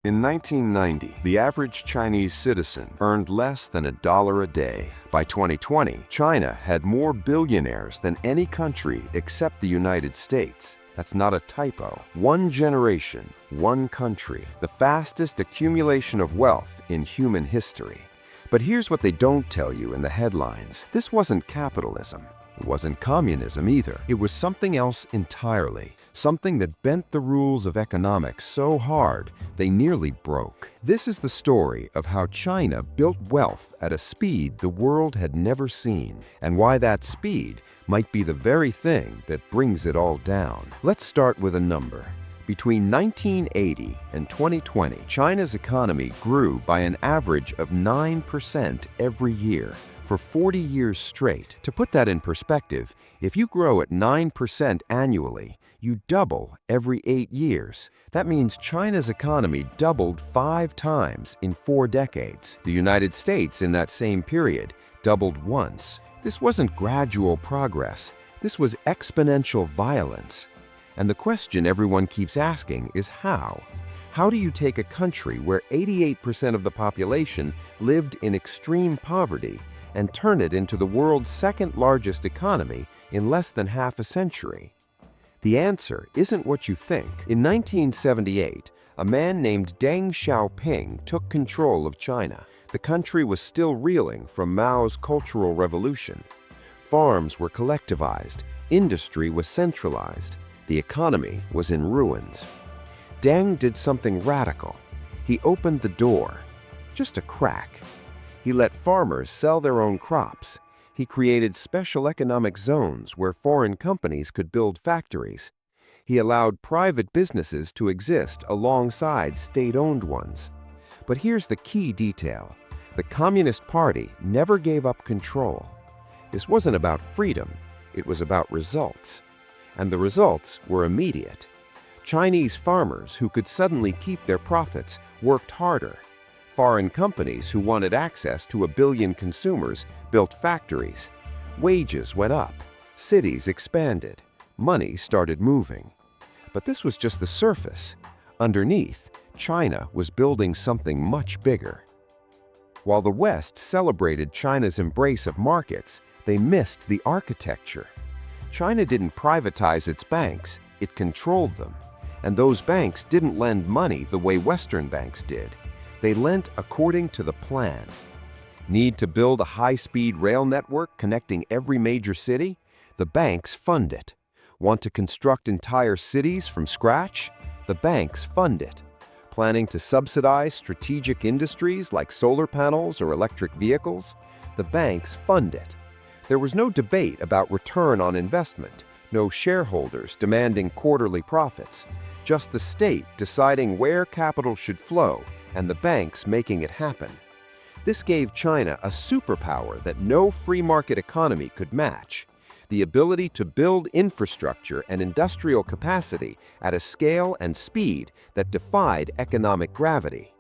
In 1990, the average Chinese citizen earned less than $1 a day. By 2020, China had more billionaires than any country except the United States. That's not a typo. One generation, one country, the fastest accumulation of wealth in human history. But here's what they don't tell you in the headlines. This wasn't capitalism. It wasn't communism either. It was something else entirely. Something that bent the rules of economics so hard they nearly broke. This is the story of how China built wealth at a speed the world had never seen, and why that speed might be the very thing that brings it all down. Let's start with a number. Between 1980 and 2020, China's economy grew by an average of 9% every year for 40 years straight. To put that in perspective, if you grow at 9% annually, you double every 8 years. That means China's economy doubled 5 times in 4 decades. The United States, in that same period, doubled once. This wasn't gradual progress. This was exponential violence. And the question everyone keeps asking is how? How do you take a country where 88% of the population lived in extreme poverty and turn it into the world's second largest economy in less than half a century? The answer isn't what you think. In 1978, a man named Deng Xiaoping took control of China. The country was still reeling from Mao's Cultural Revolution. Farms were collectivized, industry was centralized, the economy was in ruins. Deng did something radical. He opened the door, just a crack. He let farmers sell their own crops. He created special economic zones where foreign companies could build factories. He allowed private businesses to exist alongside state-owned ones. But here's the key detail. The Communist Party never gave up control. This wasn't about freedom, it was about results. And the results were immediate. Chinese farmers who could suddenly keep their profits worked harder. Foreign companies who wanted access to 1 billion consumers built factories. Wages went up, cities expanded, money started moving. But this was just the surface. Underneath, China was building something much bigger. While the West celebrated China's embrace of markets, they missed the architecture. China didn't privatize its banks, it controlled them. And those banks didn't lend money the way Western banks did. They lent according to the plan. Need to build a high-speed rail network connecting every major city? The banks fund it. Want to construct entire cities from scratch? The banks fund it. Planning to subsidize strategic industries like solar panels or electric vehicles? The banks fund it. There was no debate about return on investment, no shareholders demanding quarterly profits, just the state deciding where capital should flow and the banks making it happen. This gave China a superpower that no free market economy could match: the ability to build infrastructure and industrial capacity at a scale and speed that defied economic gravity.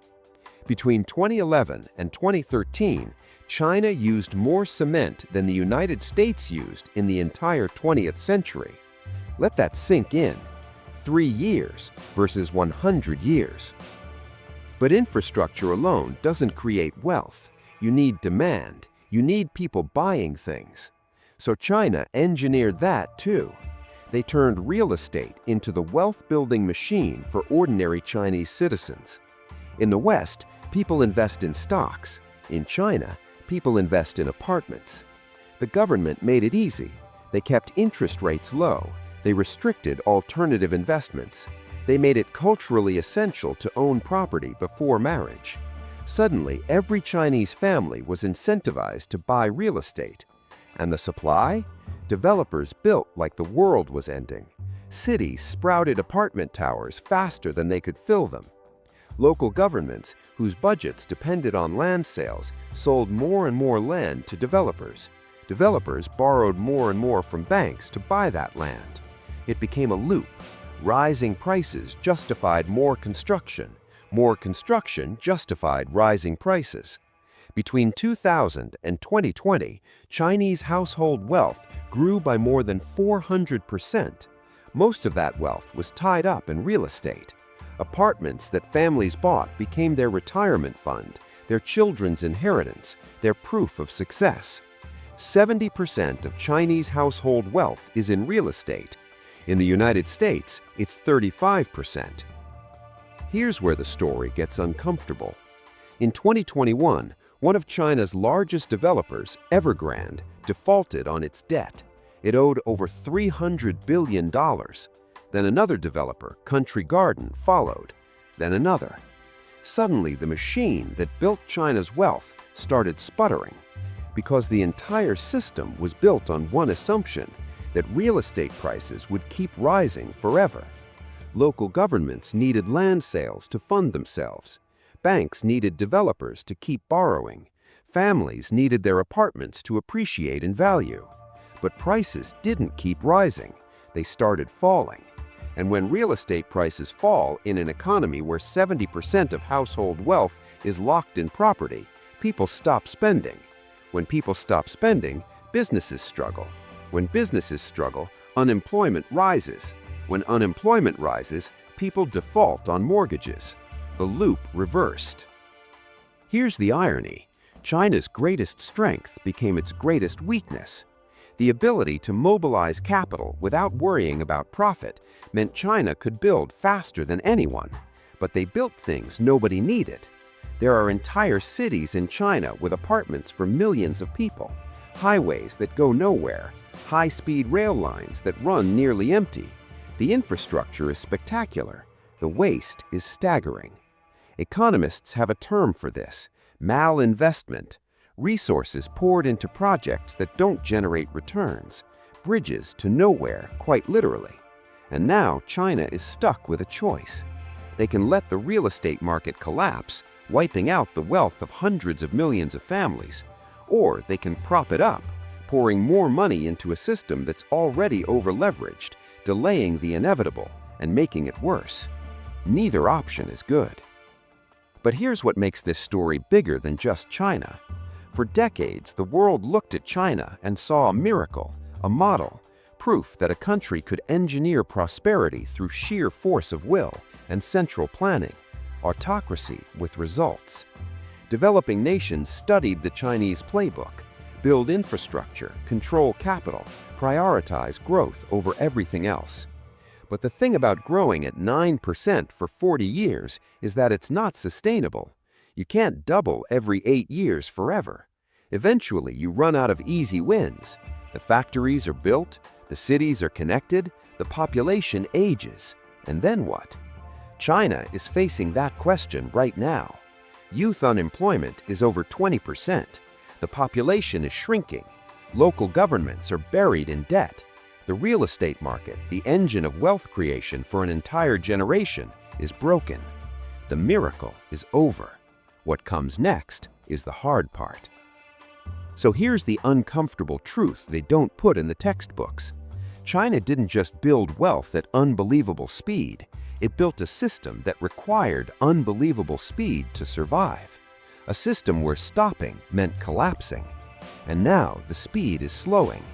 Between 2011 and 2013, China used more cement than the United States used in the entire 20th century. Let that sink in. 3 years versus 100 years. But infrastructure alone doesn't create wealth. You need demand. You need people buying things. So China engineered that too. They turned real estate into the wealth-building machine for ordinary Chinese citizens. In the West, people invest in stocks. In China, people invest in apartments. The government made it easy. They kept interest rates low. They restricted alternative investments. They made it culturally essential to own property before marriage. Suddenly, every Chinese family was incentivized to buy real estate. And the supply? Developers built like the world was ending. Cities sprouted apartment towers faster than they could fill them. Local governments, whose budgets depended on land sales, sold more and more land to developers. Developers borrowed more and more from banks to buy that land. It became a loop. Rising prices justified more construction. More construction justified rising prices. Between 2000 and 2020, Chinese household wealth grew by more than 400%. Most of that wealth was tied up in real estate. Apartments that families bought became their retirement fund, their children's inheritance, their proof of success. 70% of Chinese household wealth is in real estate. In the United States, it's 35%. Here's where the story gets uncomfortable. In 2021, one of China's largest developers, Evergrande, defaulted on its debt. It owed over $300 billion. Then another developer, Country Garden, followed. Then another. Suddenly, the machine that built China's wealth started sputtering because the entire system was built on one assumption, that real estate prices would keep rising forever. Local governments needed land sales to fund themselves. Banks needed developers to keep borrowing. Families needed their apartments to appreciate in value. But prices didn't keep rising. They started falling. And when real estate prices fall in an economy where 70% of household wealth is locked in property, people stop spending. When people stop spending, businesses struggle. When businesses struggle, unemployment rises. When unemployment rises, people default on mortgages. The loop reversed. Here's the irony. China's greatest strength became its greatest weakness. The ability to mobilize capital without worrying about profit meant China could build faster than anyone. But they built things nobody needed. There are entire cities in China with apartments for millions of people, highways that go nowhere, high-speed rail lines that run nearly empty. The infrastructure is spectacular. The waste is staggering. Economists have a term for this: malinvestment. Resources poured into projects that don't generate returns, bridges to nowhere, quite literally. And now China is stuck with a choice. They can let the real estate market collapse, wiping out the wealth of hundreds of millions of families, or they can prop it up, pouring more money into a system that's already over-leveraged, delaying the inevitable and making it worse. Neither option is good. But here's what makes this story bigger than just China. For decades, the world looked at China and saw a miracle, a model, proof that a country could engineer prosperity through sheer force of will and central planning, autocracy with results. Developing nations studied the Chinese playbook: build infrastructure, control capital, prioritize growth over everything else. But the thing about growing at 9% for 40 years is that it's not sustainable. You can't double every 8 years forever. Eventually, you run out of easy wins. The factories are built, the cities are connected, the population ages. And then what? China is facing that question right now. Youth unemployment is over 20%. The population is shrinking. Local governments are buried in debt. The real estate market, the engine of wealth creation for an entire generation, is broken. The miracle is over. What comes next is the hard part. So here's the uncomfortable truth they don't put in the textbooks. China didn't just build wealth at unbelievable speed. It built a system that required unbelievable speed to survive. A system where stopping meant collapsing. And now the speed is slowing.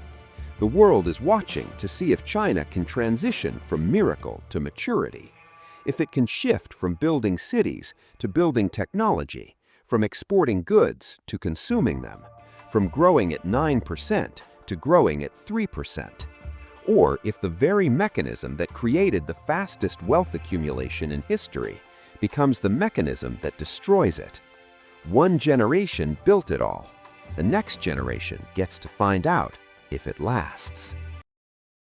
The world is watching to see if China can transition from miracle to maturity. If it can shift from building cities to building technology, from exporting goods to consuming them, from growing at 9% to growing at 3%. Or if the very mechanism that created the fastest wealth accumulation in history becomes the mechanism that destroys it. One generation built it all. The next generation gets to find out if it lasts.